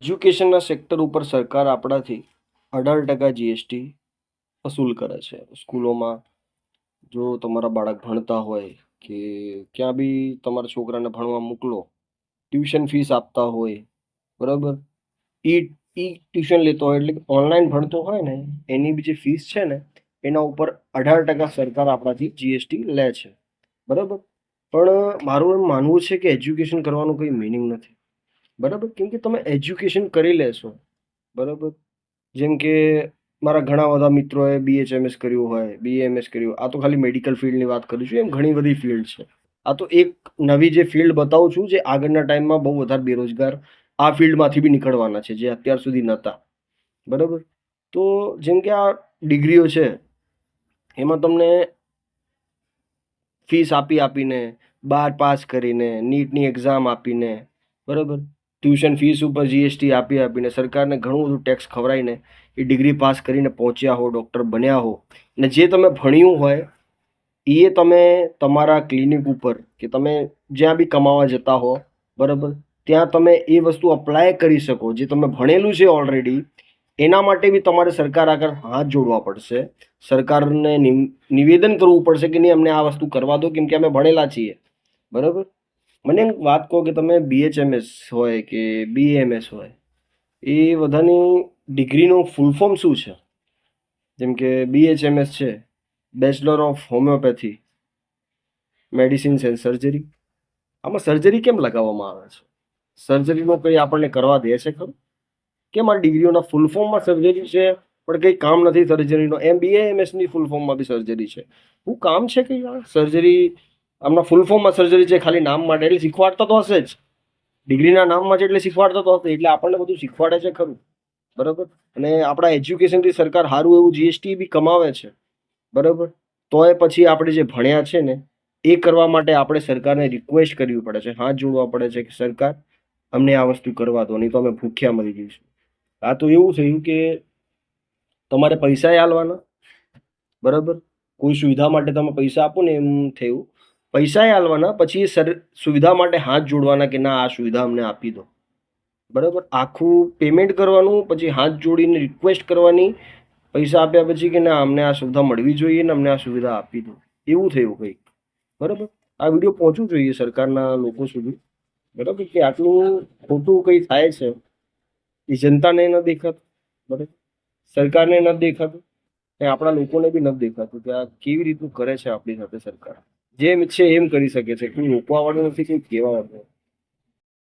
એજ્યુકેશનના sector ઉપર સરકાર આપણાથી 18% જીએસટી વસૂલ કરે છે. સ્કૂલોમાં જો તમારા બાળક ભણતા હોય કે ક્યાં બી તમારા છોકરાને ભણવા મોકલો, ટ્યુશન ફીસ આપતા હોય, બરાબર? ઈ ઈ ટ્યુશન લેતો હોય એટલે ઓનલાઈન ભણતો હોય ને એની બી જે ફીસ છે ને એના ઉપર 18% સરકાર આપણાથી જીએસટી લે છે, બરાબર? પણ મારું એમ માનવું છે કે એજ્યુકેશન કરવાનું કંઈ મિનિંગ નથી. બરાબર? કેમ કે તમે એજ્યુકેશન કરી લેશો, બરાબર? જેમ કે મારા ઘણા બધા મિત્રોએ બીએચએમએસ કર્યું હોય, બીએએમએસ કર્યું. આ તો ખાલી મેડિકલ ફિલ્ડની વાત કરું છું, એમ ઘણી બધી ફિલ્ડ છે. આ તો એક નવી જે ફિલ્ડ બતાવું છું, જે આગળના ટાઈમમાં બહુ વધારે બેરોજગાર આ ફિલ્ડમાંથી બી નીકળવાના છે, જે અત્યાર સુધી નહોતા. બરાબર? તો જેમ કે આ ડિગ્રીઓ છે, એમાં તમને ફીસ આપીને, 12 પાસ કરીને, નીટની એક્ઝામ આપીને, બરાબર? ટ્યુશન ફીસ ઉપર જીએસટી આપીને સરકારને ઘણું બધું ટેક્સ ખવડાવીને એ ડિગ્રી પાસ કરીને પહોંચ્યા હો, ડૉક્ટર બન્યા હો, અને જે તમે ભણ્યું હોય એ તમે તમારા ક્લિનિક ઉપર કે તમે જ્યાં બી કમાવા જતા હો, બરાબર, ત્યાં તમે એ વસ્તુ અપ્લાય કરી શકો. જે તમે ભણેલું છે ઓલરેડી એના માટે બી તમારે સરકાર આગળ હાથ જોડવા પડશે. સરકારને નિવેદન કરવું પડશે કે નહીં, અમને આ વસ્તુ કરવા દો, કેમ કે અમે ભણેલા છીએ. બરાબર? મને એક વાત કહો કે તમે બીએચએમએસ હોય કે બીએમએસ હોય, એ બધાની ડિગ્રીનું ફૂલ ફોર્મ શું છે? જેમ કે બીએચએમએસ છે, bachelor of homeopathy medicines and surgery. આમાં સર્જરી કેમ લગાવવામાં આવે છે? સર્જરીનો કંઈ આપણને કરવા દે છે ખરું? કેમ આ ડિગ્રીઓના ફૂલ ફોર્મમાં સર્જરી છે પણ કંઈ કામ નથી સર્જરીનો? એમ બીએએમએસની ફૂલ ફોર્મમાં બી સર્જરી છે. શું કામ છે કંઈ આ સર્જરી? આમના ફૂલ ફોર્મમાં સર્જરી છે, ખાલી નામ માટે. એટલે શીખવાડતા તો હશે જ, ડિગ્રીના નામમાં છે એટલે શીખવાડતા તો હશે. એટલે આપણને બધું શીખવાડે છે ખરું, બરાબર? અને આપણા એજ્યુકેશનથી સરકાર સારું એવું જીએસટી બી કમાવે છે, બરાબર? તોય પછી આપણે જે ભણ્યા છે ને એ કરવા માટે આપણે સરકારને રિક્વેસ્ટ કરવી પડે છે, હાથ જોડવા પડે છે કે સરકાર અમને આ વસ્તુ કરવા દો, નહીં તો અમે ભૂખ્યા મરી જઈશું. આ તો એવું થયું કે તમારે પૈસા આલવાના, બરાબર? કોઈ સુવિધા માટે તમે પૈસા આપો ને એમ થયું. પૈસા આલવાના, પછી સુવિધા માટે હાથ જોડવાના કે ના આ સુવિધા અમને આપી દો, બરાબર? આખું પેમેન્ટ કરવાનું, પછી હાથ જોડીને રિક્વેસ્ટ કરવાની પૈસા આપ્યા પછી કે ના અમને આ સુવિધા મળવી જોઈએ ને અમને આ સુવિધા આપી દો. એવું થયું કંઈક, બરાબર? આ વિડીયો પહોંચવું જોઈએ સરકારના લોકો સુધી, બરાબર, કે આટલું ખોટું કંઈ થાય છે એ જનતાને ન દેખાતું, બરાબર, સરકારને નથી દેખાતું, અને આપણા લોકોને બી નથી દેખાતું કે આ કેવી રીતનું કરે છે આપણી સાથે સરકાર. જેમ છે એમ કરી શકે છે, કોઈ રોકવા વાળું નથી, કોઈ કહેવા વાળું નથી.